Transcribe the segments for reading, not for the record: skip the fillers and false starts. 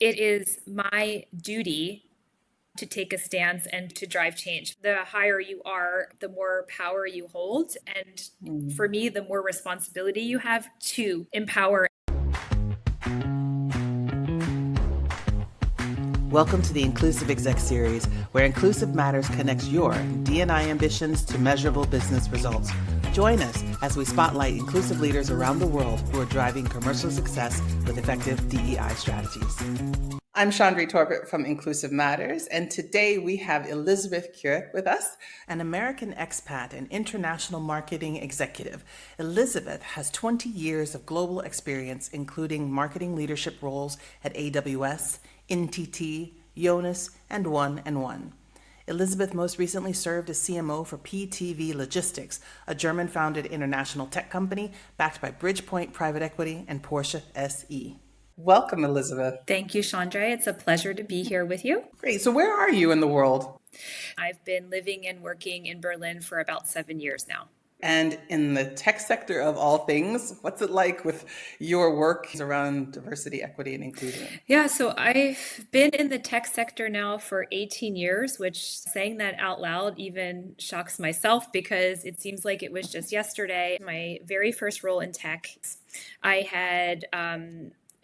It is my duty to take a stance and to drive change. The higher you are, the more power you hold. And for Mm. me, the more responsibility you have to empower. Welcome to the Inclusive Exec Series, where Inclusive Matters connects your D&I ambitions to measurable business results. Join us as we spotlight inclusive leaders around the world who are driving commercial success with effective DEI strategies. I'm Chandri Torbert from Inclusive Matters, and today we have Elisabeth Kurek with us, an American expat and international marketing executive. Elisabeth has 20 years of global experience, including marketing leadership roles at AWS, NTT, Jonas, and One and One. Elisabeth most recently served as CMO for PTV Logistics, a German-founded international tech company backed by Bridgepoint Private Equity and Porsche SE. Welcome, Elisabeth. Thank you, Chandra. It's a pleasure to be here with you. Great. So where are you in the world? I've been living and working in Berlin for about 7 years now. And in the tech sector of all things, what's it like with your work around diversity, equity, and inclusion? Yeah, so I've been in the tech sector now for 18 years, which saying that out loud even shocks myself because it seems like it was just yesterday. My very first role in tech, I had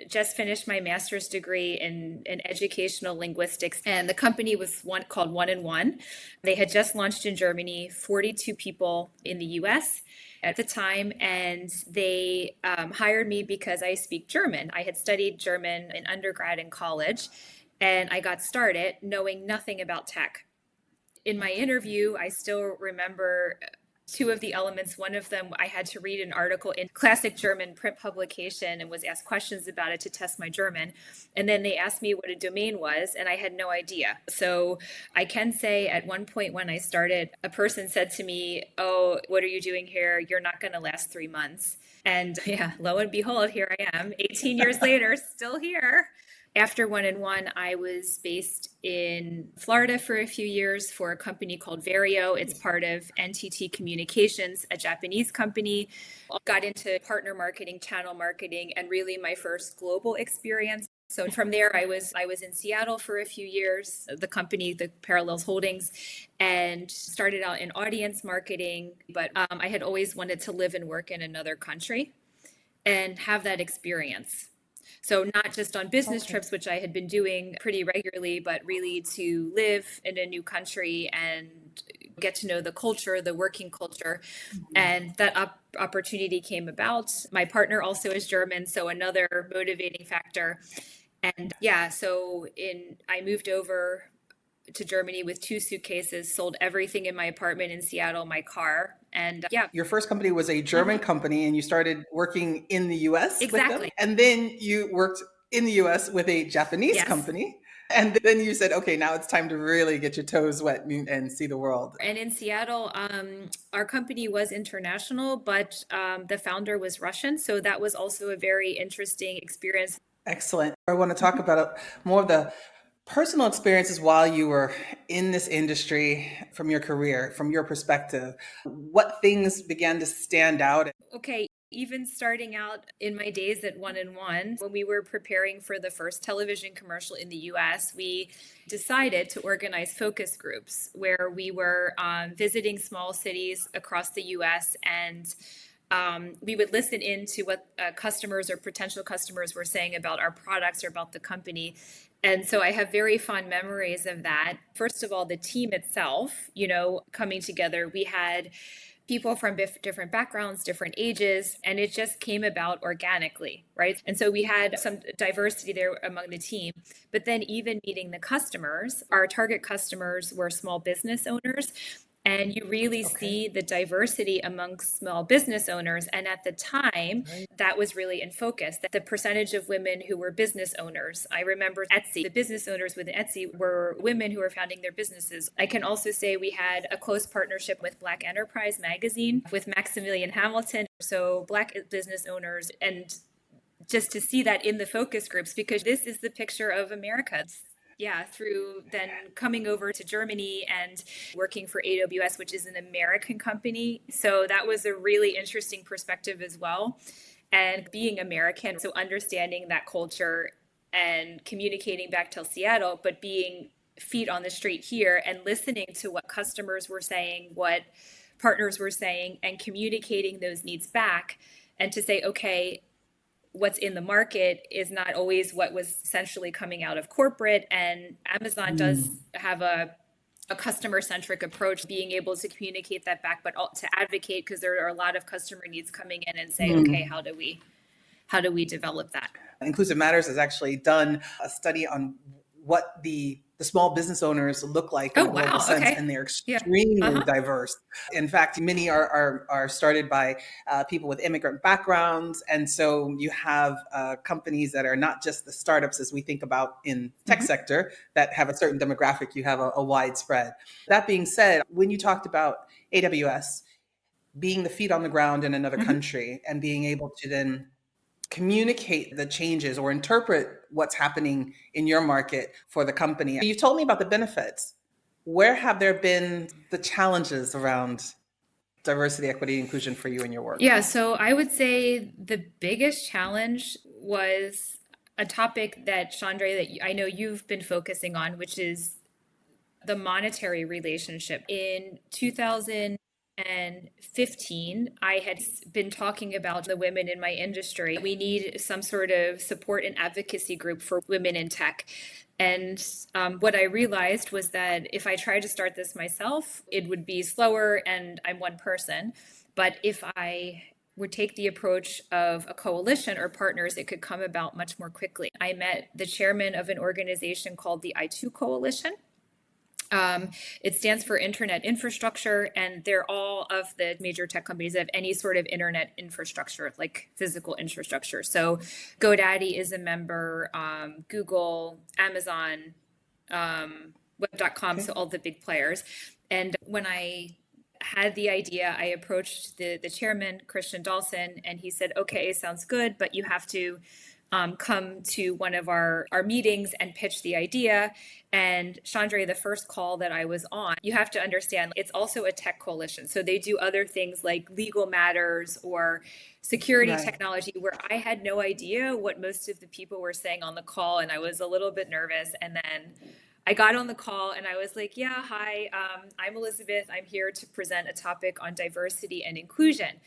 just finished my master's degree in educational linguistics, and the company was one called One and One. They had just launched in Germany, 42 people in the US at the time, and they hired me because I speak German. I had studied German in undergrad and college, and I got started knowing nothing about tech. In my interview, I still remember two of the elements. One of them, I had to read an article in classic German print publication and was asked questions about it to test my German. And then they asked me what a domain was, and I had no idea. So I can say at one point when I started, a person said to me, "Oh, what are you doing here? You're not going to last 3 months." And yeah, lo and behold, here I am, 18 years later, still here. After One and One, I was based in Florida for a few years for a company called Vario. It's part of NTT Communications, a Japanese company. Got into partner marketing, channel marketing, and really my first global experience. So from there, I was in Seattle for a few years, the company, the Parallels Holdings, and started out in audience marketing. But I had always wanted to live and work in another country and have that experience. So not just on business Okay. trips, which I had been doing pretty regularly, but really to live in a new country and get to know the culture, the working culture. And that opportunity came about. My partner also is German, so another motivating factor. And yeah, so in I moved over to Germany with two suitcases, sold everything in my apartment in Seattle, my car, and yeah, Your first company was a German mhm, company, and you started working in the US with them. exactly. And then you worked in the US with a Japanese Yes. company. And then you said, okay, now it's time to really get your toes wet and see the world. And in Seattle, our company was international, but the founder was Russian. So that was also a very interesting experience. Excellent. I want to talk about more of the personal experiences while you were in this industry from your career, from your perspective. What things began to stand out? Okay, even starting out in my days at One and One, when we were preparing for the first television commercial in the US, we decided to organize focus groups where we were visiting small cities across the US, and we would listen in to what customers or potential customers were saying about our products or about the company. And so I have very fond memories of that. First of all, the team itself, coming together. We had people from different backgrounds, different ages, and it just came about organically, right? And so we had some diversity there among the team. But then, even meeting the customers, our target customers were small business owners. And you really Okay. see the diversity amongst small business owners. And at the time, Right. that was really in focus. That the percentage of women who were business owners. I remember Etsy, the business owners with Etsy were women who were founding their businesses. I can also say we had a close partnership with Black Enterprise magazine with Maximilian Hamilton. So Black business owners, and just to see that in the focus groups, because this is the picture of America. Yeah, through then coming over to Germany and working for AWS, which is an American company. So that was a really interesting perspective as well. And being American, so understanding that culture and communicating back to Seattle, but being feet on the street here and listening to what customers were saying, what partners were saying, and communicating those needs back, and to say, okay, what's in the market is not always what was essentially coming out of corporate. And Amazon does have a customer centric approach, being able to communicate that back, but to advocate, because there are a lot of customer needs coming in, and say, okay, how do we develop that? Inclusive Matters has actually done a study on what the small business owners look like in Oh, a global wow. sense, Okay. and they're Yeah. extremely diverse. In fact, many are started by people with immigrant backgrounds, and so you have companies that are not just the startups as we think about in tech sector that have a certain demographic. You have a wide spread. That being said, when you talked about AWS being the feet on the ground in another country and being able to then communicate the changes or interpret what's happening in your market for the company. You told me about the benefits. Where have there been the challenges around diversity, equity, inclusion for you in your work? Yeah, so I would say the biggest challenge was a topic that Chandra, that I know you've been focusing on, which is the monetary relationship. In 2015, I had been talking about the women in my industry. We need some sort of support and advocacy group for women in tech. And what I realized was that if I tried to start this myself, it would be slower, and I'm one person. But if I would take the approach of a coalition or partners, it could come about much more quickly. I met the chairman of an organization called the I2 Coalition. It stands for Internet Infrastructure, and they're all of the major tech companies that have any sort of internet infrastructure, like physical infrastructure. So GoDaddy is a member, Google, Amazon, Web.com, so all the big players. And when I had the idea, I approached the chairman, Christian Dawson, and he said, okay, sounds good, but you have to come to one of our meetings and pitch the idea. And Chandra, the first call that I was on, you have to understand it's also a tech coalition. So they do other things like legal matters or security technology, where I had no idea what most of the people were saying on the call. And I was a little bit nervous. And then I got on the call and I was like, yeah, hi, I'm Elisabeth. I'm here to present a topic on diversity and inclusion,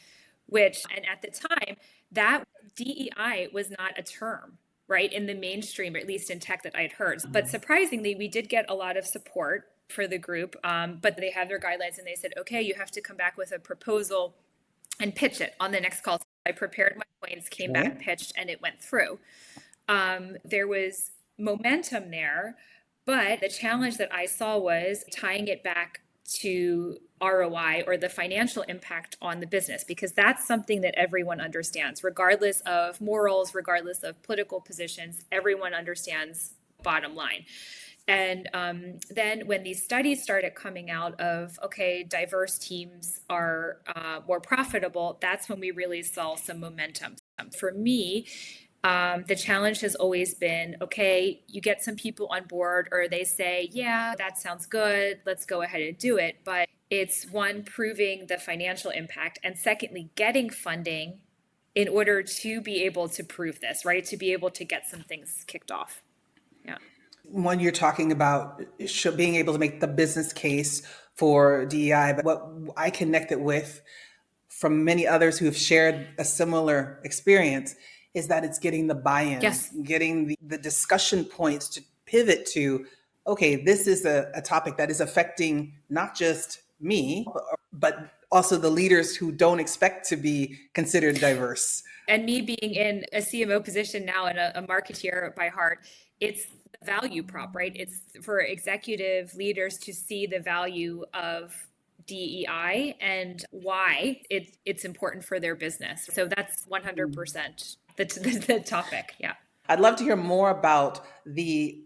and at the time, that DEI was not a term, right, in the mainstream, or at least in tech, that I'd heard. But surprisingly, we did get a lot of support for the group, but they have their guidelines, and they said, okay, you have to come back with a proposal and pitch it on the next call. So I prepared my points, came back, pitched, and it went through. There was momentum there, but the challenge that I saw was tying it back to ROI, or the financial impact on the business, because that's something that everyone understands, regardless of morals, regardless of political positions. Everyone understands bottom line. And then when these studies started coming out of, okay, diverse teams are more profitable, that's when we really saw some momentum. For me, the challenge has always been, okay, you get some people on board, or they say, yeah, that sounds good, let's go ahead and do it. But it's one, proving the financial impact, and secondly, getting funding in order to be able to prove this, right? To be able to get some things kicked off. Yeah. When you're talking about being able to make the business case for DEI, but what I connected with from many others who have shared a similar experience is that it's getting the buy-in, Yes. getting the discussion points to pivot to, okay, this is a topic that is affecting not just me, but also the leaders who don't expect to be considered diverse. And me being in a CMO position now and a marketeer by heart, it's the value prop, right? It's for executive leaders to see the value of DEI and why it's important for their business. So that's 100% the topic. Yeah. I'd love to hear more about the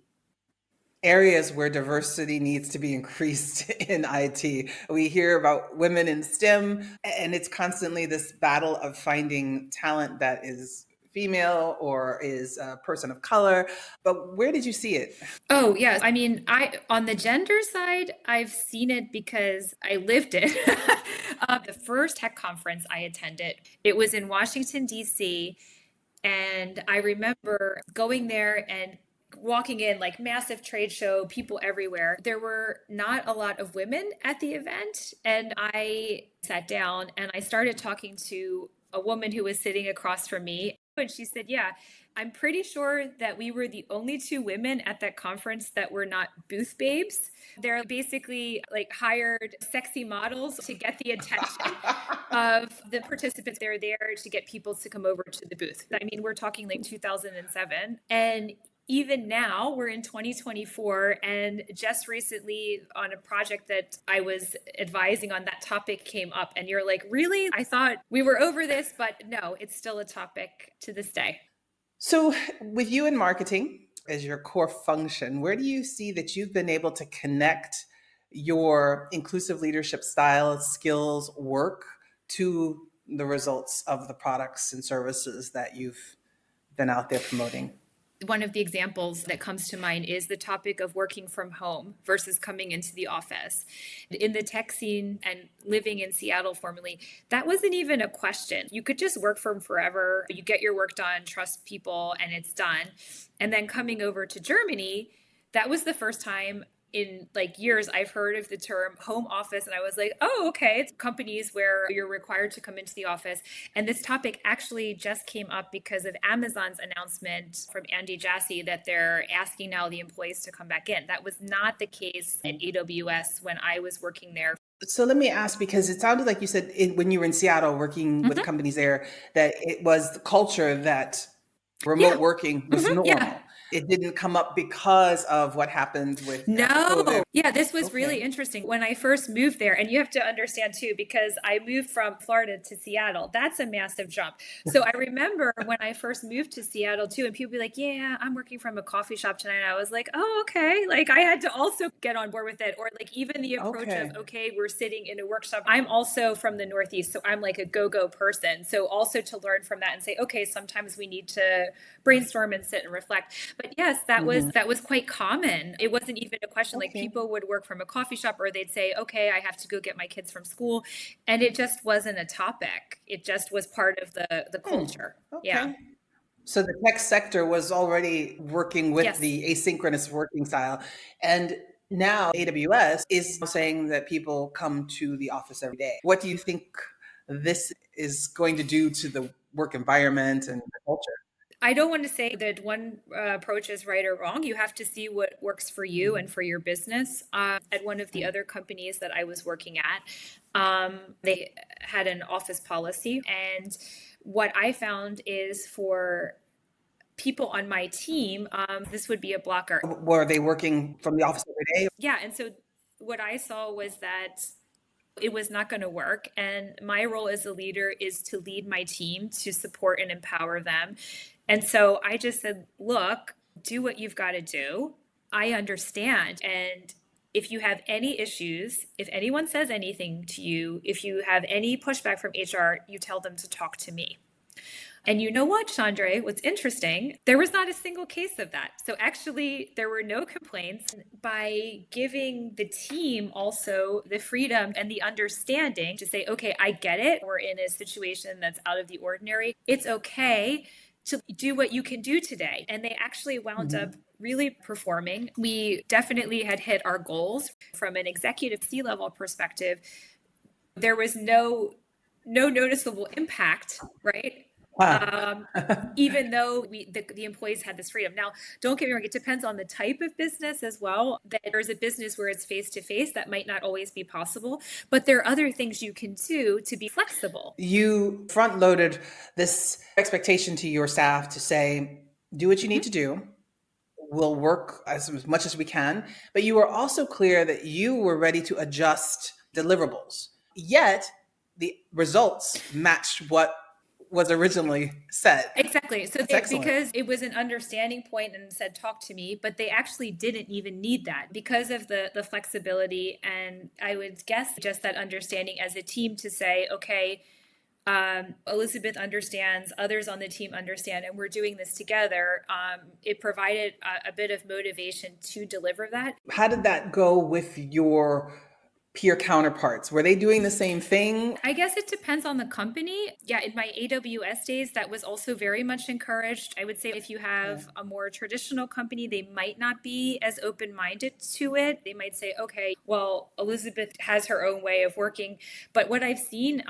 areas where diversity needs to be increased in IT. We hear about women in STEM, and it's constantly this battle of finding talent that is female or is a person of color. But where did you see it? Oh, yes. I mean, on the gender side, I've seen it because I lived it. The first tech conference I attended, it was in Washington, D.C., And I remember going there and walking in, like massive trade show, people everywhere. There were not a lot of women at the event. And I sat down and I started talking to a woman who was sitting across from me. And she said, yeah, I'm pretty sure that we were the only two women at that conference that were not booth babes. They're basically like hired sexy models to get the attention of the participants. They're there to get people to come over to the booth. I mean, we're talking like 2007. And even now, we're in 2024. And just recently, on a project that I was advising on, that topic came up. And you're like, really? I thought we were over this, but no, it's still a topic to this day. So, with you in marketing as your core function, where do you see that you've been able to connect your inclusive leadership style, skills, work to the results of the products and services that you've been out there promoting? One of the examples that comes to mind is the topic of working from home versus coming into the office. In the tech scene and living in Seattle formerly, that wasn't even a question. You could just work from forever. You get your work done, trust people, and it's done. And then coming over to Germany, that was the first time in like years I've heard of the term home office, and I was like, oh, okay, it's companies where you're required to come into the office. And this topic actually just came up because of Amazon's announcement from Andy Jassy that they're asking now the employees to come back in. That was not the case at AWS when I was working there. So let me ask, because it sounded like you said when you were in Seattle working with companies there, that it was the culture that remote Yeah. working was normal. Yeah. It didn't come up because of what happened with No. COVID. Yeah, this was Okay. really interesting. When I first moved there, and you have to understand too, because I moved from Florida to Seattle, that's a massive jump. So I remember when I first moved to Seattle too, and people be like, yeah, I'm working from a coffee shop tonight. I was like, oh, okay. Like I had to also get on board with it. Or like even the approach Okay. of, okay, we're sitting in a workshop. I'm also from the Northeast, so I'm like a go-go person. So also to learn from that and say, okay, sometimes we need to brainstorm and sit and reflect. But yes, that was quite common. It wasn't even a question. Like Okay. people would work from a coffee shop, or they'd say, okay, I have to go get my kids from school. And it just wasn't a topic. It just was part of the culture. Okay. Yeah. So the tech sector was already working with Yes. the asynchronous working style. And now AWS is saying that people come to the office every day. What do you think this is going to do to the work environment and the culture? I don't want to say that one approach is right or wrong. You have to see what works for you and for your business. At one of the other companies that I was working at, they had an office policy. And what I found is for people on my team, this would be a blocker. Were they working from the office every day? Yeah. And so what I saw was that it was not going to work. And my role as a leader is to lead my team, to support and empower them. And so I just said, look, do what you've got to do. I understand. And if you have any issues, if anyone says anything to you, if you have any pushback from HR, you tell them to talk to me. And you know what, Chandra, what's interesting, there was not a single case of that. So actually, there were no complaints. By giving the team also the freedom and the understanding to say, okay, I get it. We're in a situation that's out of the ordinary. It's okay to do what you can do today. And they actually wound up really performing. We definitely had hit our goals from an executive C-level perspective. There was no noticeable impact, right? Wow. Even though the employees had this freedom. Now, don't get me wrong, it depends on the type of business as well. That there's a business where it's face to face, that might not always be possible, but there are other things you can do to be flexible. You front loaded this expectation to your staff to say, do what you need to do. We'll work as much as we can. But you were also clear that you were ready to adjust deliverables. Yet the results matched what was originally said. Exactly. So Excellent. because it was an understanding point and said, talk to me, but they actually didn't even need that because of the flexibility. And I would guess just that understanding as a team to say, okay, Elisabeth understands, others on the team understand, and we're doing this together. It provided a bit of motivation to deliver that. How did that go with your peer counterparts? Were they doing the same thing? I guess it depends on the company. Yeah, in my AWS days, that was also very much encouraged. I would say if you have a more traditional company, they might not be as open minded to it. They might say, okay, well, Elizabeth has her own way of working. But what I've seen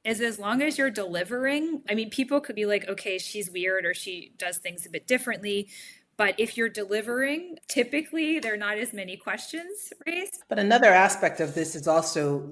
is as long as you're delivering, I mean, people could be like, okay, she's weird or she does things a bit differently. But if you're delivering, typically there are not as many questions raised. But another aspect of this is also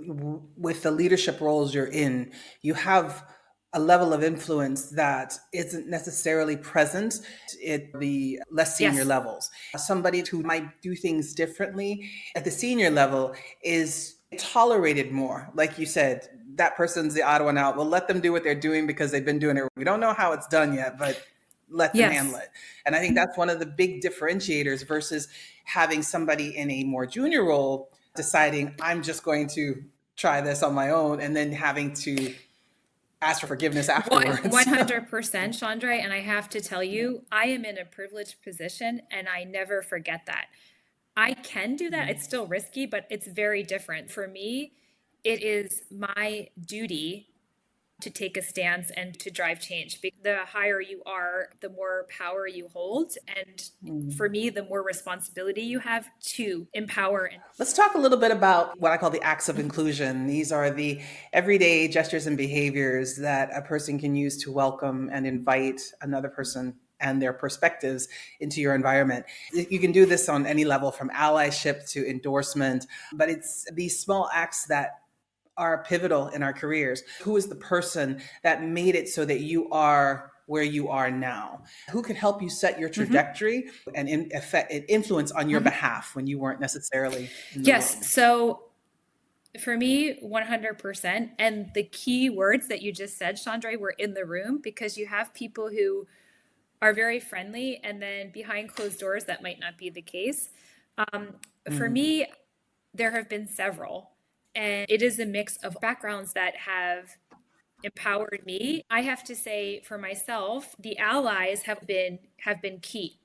with the leadership roles you're in, you have a level of influence that isn't necessarily present at the less senior Yes. levels. Somebody who might do things differently at the senior level is tolerated more. Like you said, that person's the odd one out. We'll let them do what they're doing because they've been doing it. We don't know how it's done yet, but let them handle Yes. it. And I think that's one of the big differentiators versus having somebody in a more junior role deciding, I'm just going to try this on my own, and then having to ask for forgiveness afterwards. 100%, Chandra. And I have to tell you, I am in a privileged position and I never forget that. I can do that. It's still risky, but it's very different. For me, it is my duty to take a stance and to drive change. The higher you are, the more power you hold. And for me, the more responsibility you have to empower. And Let's talk a little bit about what I call the acts of inclusion. These are the everyday gestures and behaviors that a person can use to welcome and invite another person and their perspectives into your environment. You can do this on any level from allyship to endorsement, but it's these small acts that are pivotal in our careers. Who is the person that made it so that you are where you are now? Who could help you set your trajectory and influence on your behalf when you weren't necessarily in the yes, room? so for me, 100%. And the key words that you just said, Chandra, were in the room because you have people who are very friendly and then behind closed doors, that might not be the case. For me, there have been several, and it is a mix of backgrounds that have empowered me. I have to say for myself, the allies have been key,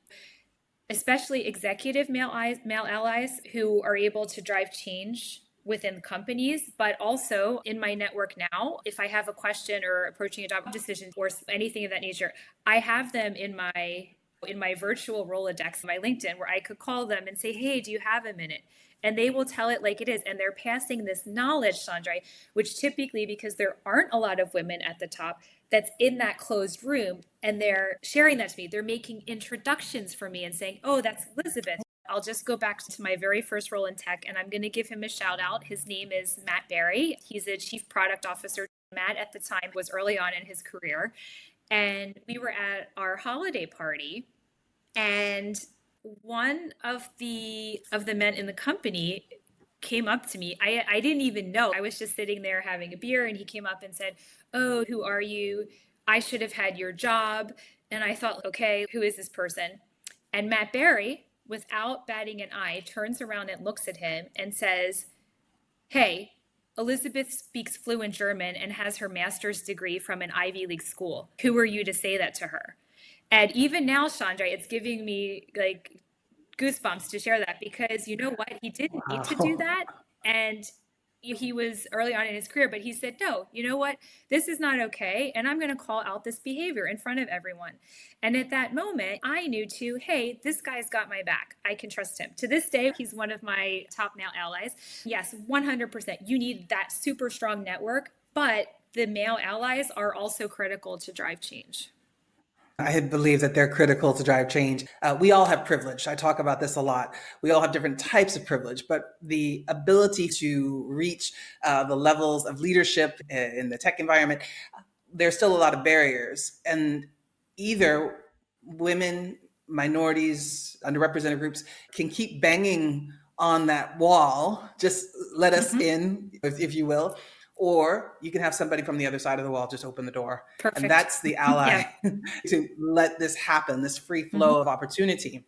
especially executive male allies who are able to drive change within companies, but also in my network now, if I have a question or approaching a job decision or anything of that nature, I have them in my virtual Rolodex, my LinkedIn, where I could call them and say, hey, do you have a minute? And they will tell it like it is. And they're passing this knowledge, Sandra, which typically, because there aren't a lot of women at the top, that's in that closed room, and they're sharing that to me. They're making introductions for me and saying, oh, that's Elizabeth. I'll just go back to my very first role in tech, and I'm going to give him a shout out. His name is Matt Barry. He's a chief product officer. Matt at the time was early on in his career, and we were at our holiday party, and one of the men in the company came up to me. I didn't even know. I was just sitting there having a beer, and he came up and said, oh, who are you? I should have had your job. And I thought, okay, who is this person? And Matt Barry, without batting an eye, turns around and looks at him and says, hey, Elizabeth speaks fluent German and has her master's degree from an Ivy League school. Who are you to say that to her? And even now, Chandra, it's giving me like goosebumps to share that, because you know what? He didn't need to do Wow. that. And he was early on in his career, but he said, no, you know what? This is not okay. And I'm going to call out this behavior in front of everyone. And at that moment, I knew too, hey, this guy's got my back. I can trust him. To this day, he's one of my top male allies. Yes, 100%. You need that super strong network, but the male allies are also critical to drive change. I believe that they're critical to drive change. We all have privilege. I talk about this a lot. We all have different types of privilege, but the ability to reach the levels of leadership in the tech environment, there's still a lot of barriers. And either women, minorities, underrepresented groups can keep banging on that wall, just let us in, if you will, or you can have somebody from the other side of the wall just open the door. And Perfect. that's the ally Yeah. to let this happen, this free Mhm. flow of opportunity.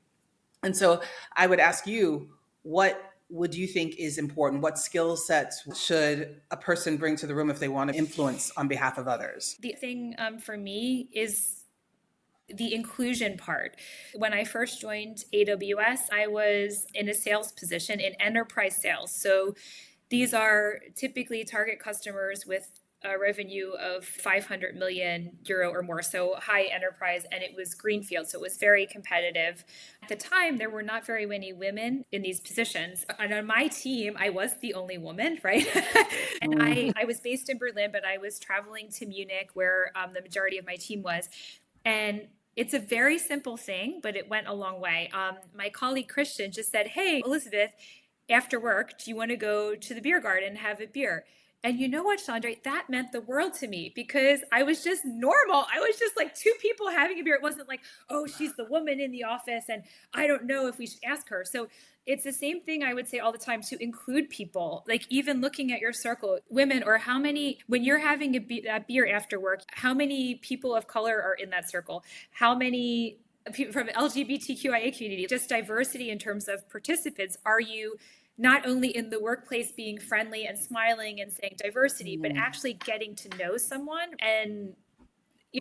And so I would ask you, what would you think is important? What skill sets should a person bring to the room if they want to influence on behalf of others? The thing for me is the inclusion part. When I first joined AWS, I was in a sales position in enterprise sales. So these are typically target customers with a revenue of 500 million euro or more, so high enterprise, and it was greenfield, so it was very competitive. At the time, there were not very many women in these positions, and on my team, I was the only woman, right? And I was based in Berlin, but I was traveling to Munich, where the majority of my team was, and it's a very simple thing, but it went a long way. My colleague Christian just said, "Hey, Elizabeth, after work, do you want to go to the beer garden and have a beer?" And you know what, Chandra, that meant the world to me because I was just normal. I was just like two people having a beer. It wasn't like, oh, she's the woman in the office and I don't know if we should ask her. So it's the same thing I would say all the time, to include people, like even looking at your circle, women, or how many, when you're having a beer after work, how many people of color are in that circle? How many people from LGBTQIA community, just diversity in terms of participants? Are you not only in the workplace being friendly and smiling and saying diversity, but actually getting to know someone and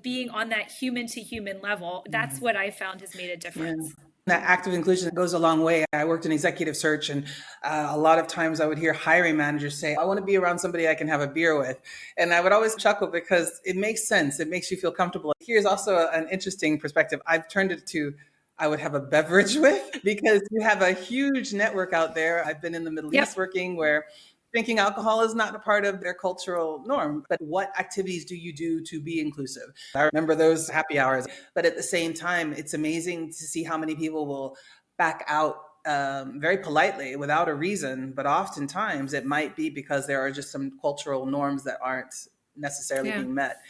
being on that human to human level? That's what I found has made a difference. That active inclusion goes a long way. I worked in executive search, and a lot of times I would hear hiring managers say, "I want to be around somebody I can have a beer with." And I would always chuckle because it makes sense. It makes you feel comfortable. Here's also an interesting perspective. I've turned it to I would have a beverage with, because you have a huge network out there. I've been in the Middle East working where drinking alcohol is not a part of their cultural norm. But what activities do you do to be inclusive? I remember those happy hours. But at the same time, it's amazing to see how many people will back out very politely without a reason. But oftentimes it might be because there are just some cultural norms that aren't necessarily being met.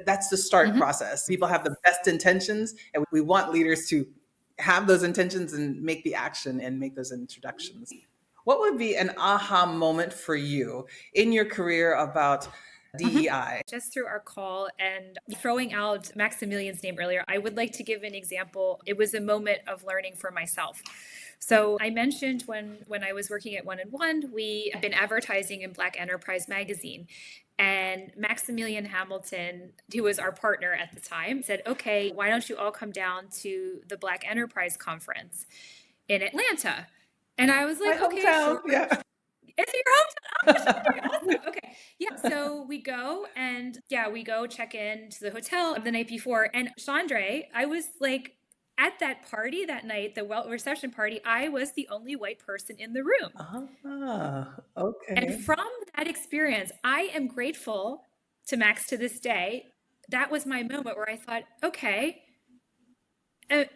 That's the start process. People have the best intentions, and we want leaders to have those intentions and make the action and make those introductions. What would be an aha moment for you in your career about DEI? Just through our call and throwing out Maximilian's name earlier, I would like to give an example. It was a moment of learning for myself. So I mentioned when I was working at One and One, we had been advertising in Black Enterprise magazine. And Maximilian Hamilton, who was our partner at the time, said, "Okay, why don't you all come down to the Black Enterprise conference in Atlanta?" And I was like, "Okay, sure." Yeah. Is it your hometown? Oh, awesome. Okay. Yeah. So we go and we go check in to the hotel the night before. And Chandra, I was like, at that party that night, the reception party, I was the only white person in the room. Okay. And from that experience, I am grateful to Max to this day. That was my moment where I thought, okay,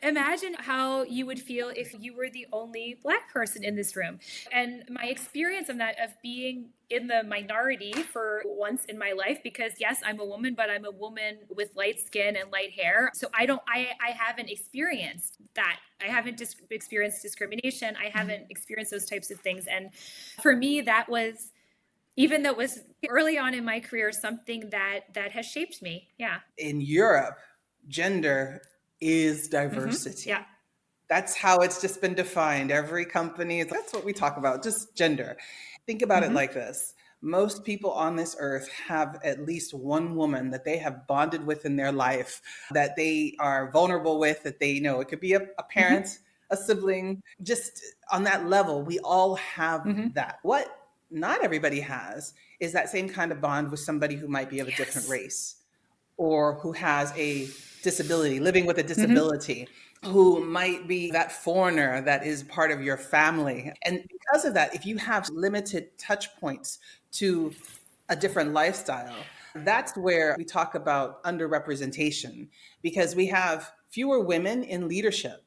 imagine how you would feel if you were the only Black person in this room. And my experience of that, of being in the minority for once in my life, because yes, I'm a woman, but I'm a woman with light skin and light hair. So I haven't experienced that. I haven't experienced discrimination. I haven't experienced those types of things. And for me, that was, even though it was early on in my career, something that has shaped me. Yeah. In Europe, gender is diversity. Yeah. That's how it's just been defined. Every company, that's what we talk about, just gender. Think about it like this. Most people on this earth have at least one woman that they have bonded with in their life, that they are vulnerable with, that they know. It could be a parent, a sibling, just on that level. We all have that. What not everybody has is that same kind of bond with somebody who might be of a different race, or who has a disability, living with a disability, who might be that foreigner that is part of your family. And because of that, if you have limited touch points to a different lifestyle, that's where we talk about underrepresentation, because we have fewer women in leadership,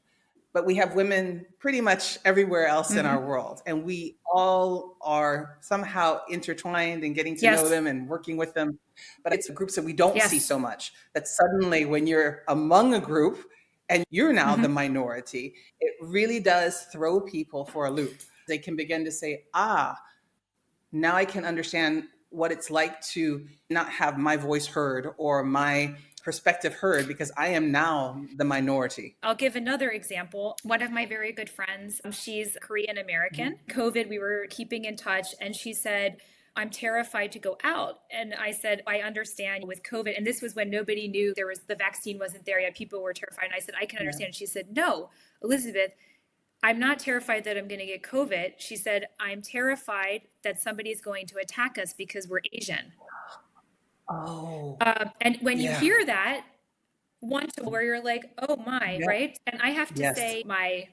but we have women pretty much everywhere else in our world. And we all are somehow intertwined and getting to know them and working with them. But it's groups that we don't see so much, that suddenly when you're among a group and you're now the minority, it really does throw people for a loop. They can begin to say, now I can understand what it's like to not have my voice heard or my perspective heard, because I am now the minority. I'll give another example. One of my very good friends, she's Korean American. COVID, we were keeping in touch, and she said, I'm terrified to go out. And I said, I understand with COVID. And this was when nobody knew the vaccine wasn't there yet. People were terrified. And I said, I can understand. And she said, no, Elizabeth, I'm not terrified that I'm going to get COVID. She said, I'm terrified that somebody's going to attack us because we're Asian. Oh, And when you yeah. hear that, where you're like, oh my, Yeah. right? And I have to Yes. say my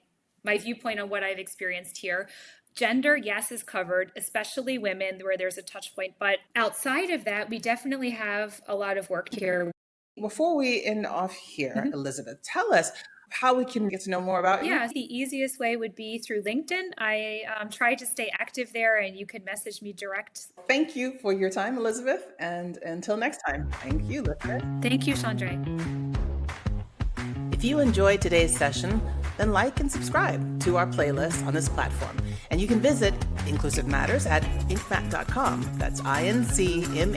viewpoint on what I've experienced here. Gender, yes, is covered, especially women where there's a touch point. But outside of that, we definitely have a lot of work here. Before we end off here, Elizabeth, tell us how we can get to know more about you. Yeah, the easiest way would be through LinkedIn. I try to stay active there, and you can message me direct. Thank you for your time, Elizabeth. And until next time, thank you, listeners. Thank you, Chandra. If you enjoyed today's session, then like and subscribe to our playlist on this platform. And you can visit Inclusive Matters at incmat.com. That's INCMAT.com,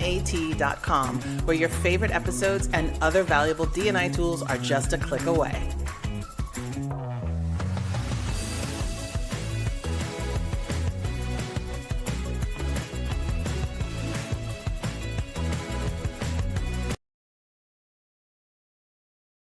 where your favorite episodes and other valuable D&I tools are just a click away.